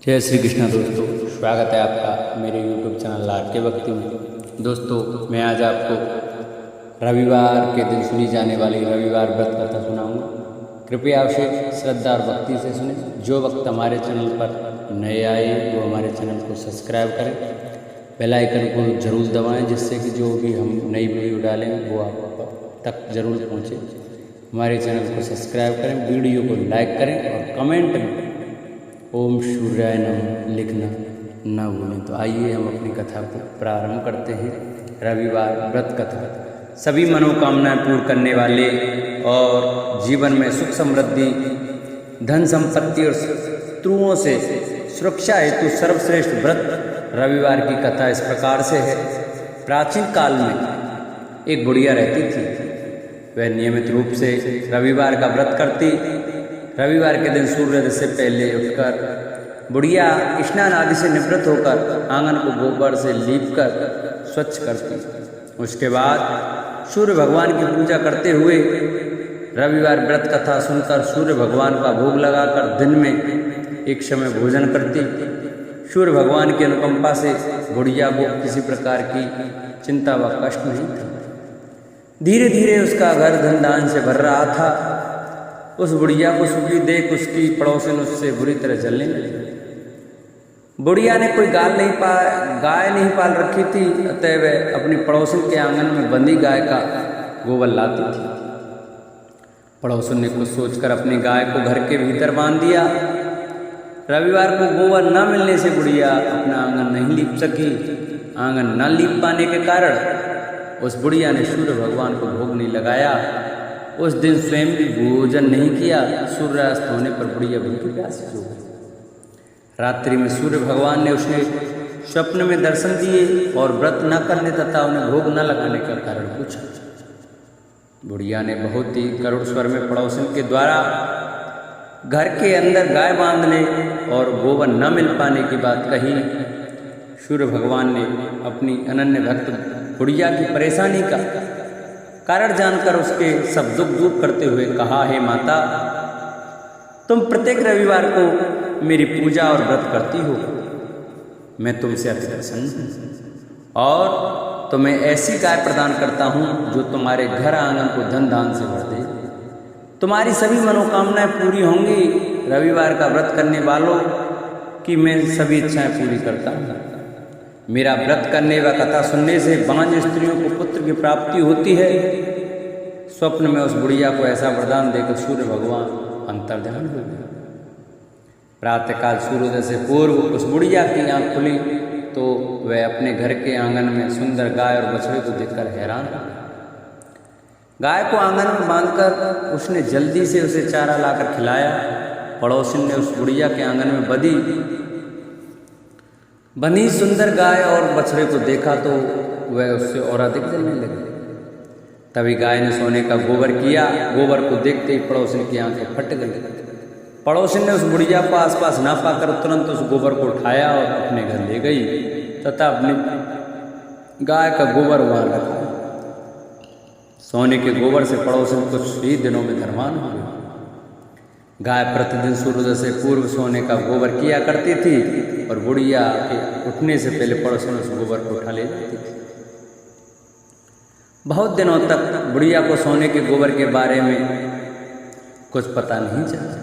जय श्री कृष्णा दोस्तों, स्वागत है आपका मेरे YouTube चैनल लार के भक्ति में। दोस्तों, मैं आज आपको रविवार के दिन सुनी जाने वाली रविवार व्रत कथा सुनाऊंगा। कृपया उसे श्रद्धा और भक्ति से सुने। जो वक्त हमारे चैनल पर नए आए वो हमारे चैनल को सब्सक्राइब करें, बेल आइकन को जरूर दबाएं, जिससे कि जो भी हम नई वीडियो डालें वो आप तक जरूर पहुँचे। हमारे चैनल को सब्सक्राइब करें, वीडियो को लाइक करें और कमेंट में ओम सूर्याय नमः लिखना न भूलें। तो आइए हम अपनी कथा को प्रारंभ करते हैं। रविवार व्रत कथा सभी मनोकामनाएं पूर्ण करने वाले और जीवन में सुख समृद्धि, धन संपत्ति और शत्रुओं से सुरक्षा हेतु सर्वश्रेष्ठ व्रत रविवार की कथा इस प्रकार से है। प्राचीन काल में एक बुढ़िया रहती थी। वह नियमित रूप से रविवार का व्रत करती। रविवार के दिन सूर्योदय से पहले उठकर बुढ़िया स्नान आदि से निवृत्त होकर आंगन को गोबर से लीपकर स्वच्छ करती। उसके बाद सूर्य भगवान की पूजा करते हुए रविवार व्रत कथा सुनकर सूर्य भगवान का भोग लगाकर दिन में एक समय भोजन करती। सूर्य भगवान की अनुकंपा से बुढ़िया को किसी प्रकार की चिंता व कष्ट नहीं था। धीरे धीरे उसका घर धन दान से भर रहा था। उस बुढ़िया को सुखी देख उसकी पड़ोसन उससे बुरी तरह जलने लगी। बुढ़िया ने कोई गाय नहीं पाल रखी थी, अतः वह अपनी पड़ोसन के आंगन में बंधी गाय का गोबर लाती थी। पड़ोसन ने कुछ सोचकर अपनी गाय को घर के भीतर बांध दिया। रविवार को गोबर न मिलने से बुढ़िया अपना आंगन नहीं लीप सकी। आंगन न लीप पाने के कारण उस बुढ़िया ने सूर्य भगवान को भोग नहीं लगाया। उस दिन स्वयं भी भोजन नहीं किया। सूर्यास्त होने पर बुढ़िया भूखी प्यासी सो गई। रात्रि में सूर्य भगवान ने उसे स्वप्न में दर्शन दिए और व्रत न करने तथा उन्हें भोग न लगाने का कारण पूछा। बुढ़िया ने बहुत ही करुण स्वर में पड़ोसन के द्वारा घर के अंदर गाय बांधने और गोबर न मिल पाने की बात कही। सूर्य भगवान ने अपनी अनन्य भक्त बुढ़िया की परेशानी का कारण जानकर उसके सब दुख दूर करते हुए कहा, हे माता, तुम प्रत्येक रविवार को मेरी पूजा और व्रत करती हो। मैं तुमसे अति प्रसन्न हूँ और तुम्हें ऐसी गाय प्रदान करता हूँ जो तुम्हारे घर आंगन को धन दान से भर दे। तुम्हारी सभी मनोकामनाएं पूरी होंगी। रविवार का व्रत करने वालों की मैं सभी इच्छाएं पूरी करता हूँ। मेरा व्रत करने व कथा सुनने से बांझ स्त्रियों को पुत्र की प्राप्ति होती है। स्वप्न में उस बुढ़िया को ऐसा वरदान देकर सूर्य भगवान अंतर्ध्यान हो गए। प्रातःकाल सूर्योदय से पूर्व उस बुढ़िया की आंख खुली तो वह अपने घर के आंगन में सुंदर गाय और बछड़े को देखकर हैरान हो। गाय को आंगन में बांधकर उसने जल्दी से उसे चारा लाकर खिलाया। पड़ोसिन ने उस बुढ़िया के आंगन में बंधी सुंदर गाय और बछड़े को देखा तो वह उससे और अधिक जलने लगी। तभी गाय ने सोने का गोबर किया। गोबर को देखते ही पड़ोसिन की आंखें फट गई। पड़ोसिन ने उस बुढ़िया को आसपास ना पाकर तुरंत उस गोबर को उठाया और अपने घर ले गई तथा अपनी गाय का गोबर वहां रखा। सोने के गोबर से पड़ोसिन कुछ ही दिनों में धनवान हो गई। गाय प्रतिदिन सूर्योदय से पूर्व सोने का गोबर किया करती थी और बुढ़िया के उठने से पहले पड़ोसन उस गोबर को उठा ले जाती थी। बहुत दिनों तक बुढ़िया को सोने के गोबर के बारे में कुछ पता नहीं चला।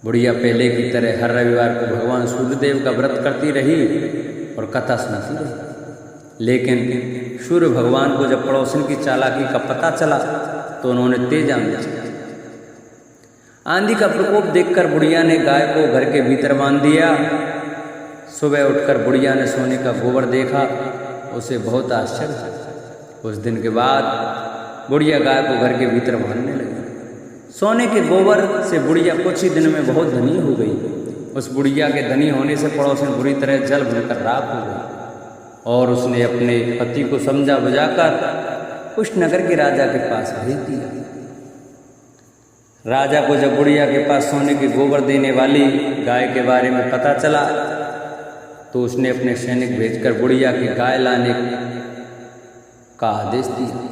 बुढ़िया पहले की तरह हर रविवार को भगवान सूर्यदेव का व्रत करती रही और कथा सुनती रही। लेकिन सूर्य भगवान को जब पड़ोसन की चालाकी का पता चला तो उन्होंने तेज आंधी चलाई। आंधी का प्रकोप देखकर बुढ़िया ने गाय को घर के भीतर बांध दिया। सुबह उठकर बुढ़िया ने सोने का गोबर देखा। उसे बहुत आश्चर्य हुआ। उस दिन के बाद बुढ़िया गाय को घर के भीतर बांधने लगी। सोने के गोबर से बुढ़िया कुछ ही दिन में बहुत धनी हो गई। उस बुढ़िया के धनी होने से पड़ोसन बुरी तरह जल भूनकर राख हो गई और उसने अपने पति को समझा बुझाकर उस नगर के राजा के पास भेज दिया। राजा को जब बुढ़िया के पास सोने के गोबर देने वाली गाय के बारे में पता चला तो उसने अपने सैनिक भेजकर बुढ़िया की गाय लाने का आदेश दिया।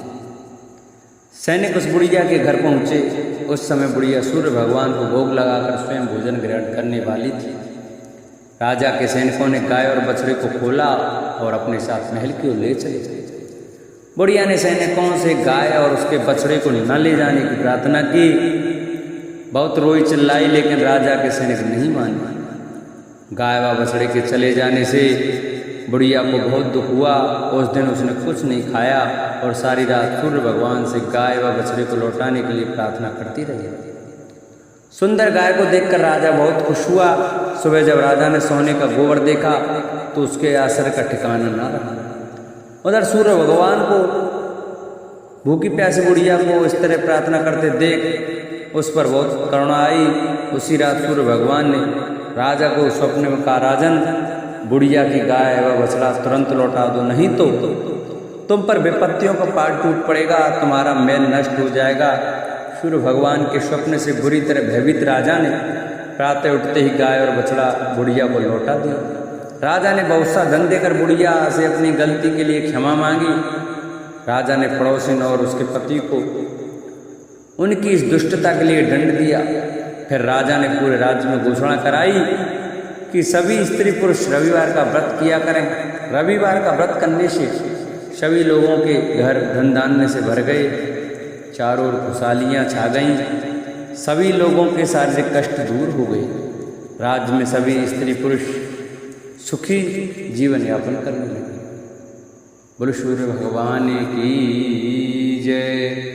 सैनिक उस बुढ़िया के घर पहुंचे। उस समय बुढ़िया सूर्य भगवान को भोग लगाकर स्वयं भोजन ग्रहण करने वाली थी। राजा के सैनिकों ने गाय और बछड़े को खोला और अपने साथ महल की ओर ले चले। बुढ़िया ने सैनिकों से गाय और उसके बछड़े को न ले जाने की प्रार्थना की। बहुत रोई चिल्लाई, लेकिन राजा के सैनिक नहीं माने। गाय व बछड़े के चले जाने से बुढ़िया को बहुत दुख हुआ। उस दिन उसने कुछ नहीं खाया और सारी रात सूर्य भगवान से गाय व बछड़े को लौटाने के लिए प्रार्थना करती रही। सुंदर गाय को देखकर राजा बहुत खुश हुआ। सुबह जब राजा ने सोने का गोबर देखा तो उसके आश्चर्य का ठिकाना न रहा। उधर सूर्य भगवान को भूखी प्यासी बुढ़िया को इस तरह प्रार्थना करते देख उस पर बहुत करुणा आई। उसी रात सूर्य भगवान ने राजा को स्वप्न में कहा, राजन, बुढ़िया की गाय व बछड़ा तुरंत लौटा दो, नहीं तो तुम पर विपत्तियों का पहाड़ टूट पड़ेगा, तुम्हारा महल नष्ट हो जाएगा। सूर्य भगवान के स्वप्न से बुरी तरह भयभीत राजा ने प्रातः उठते ही गाय और बछड़ा बुढ़िया को लौटा दिया। राजा ने बहुत सा धन देकर बुढ़िया से अपनी गलती के लिए क्षमा मांगी। राजा ने पड़ोसिन और उसके पति को उनकी इस दुष्टता के लिए दंड दिया। फिर राजा ने पूरे राज्य में घोषणा कराई कि सभी स्त्री पुरुष रविवार का व्रत किया करें। रविवार का व्रत करने से सभी लोगों के घर धन धान्य से भर गए, चारों ओर खुशहालियाँ छा गईं, सभी लोगों के शारीरिक कष्ट दूर हो गए। राज्य में सभी स्त्री पुरुष सुखी जीवन यापन करने लगे। बोलो सूर्य भगवान की जय।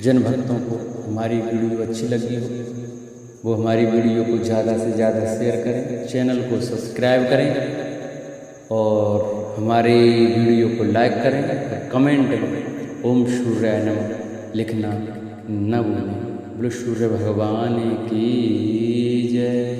जिन भक्तों को हमारी वीडियो अच्छी लगी हो वो हमारी वीडियो को ज़्यादा से ज़्यादा शेयर करें, चैनल को सब्सक्राइब करें और हमारे वीडियो को लाइक करें और कमेंट में ओम सूर्याय नमः लिखना न भूलें। बोलो सूर्य भगवान की जय।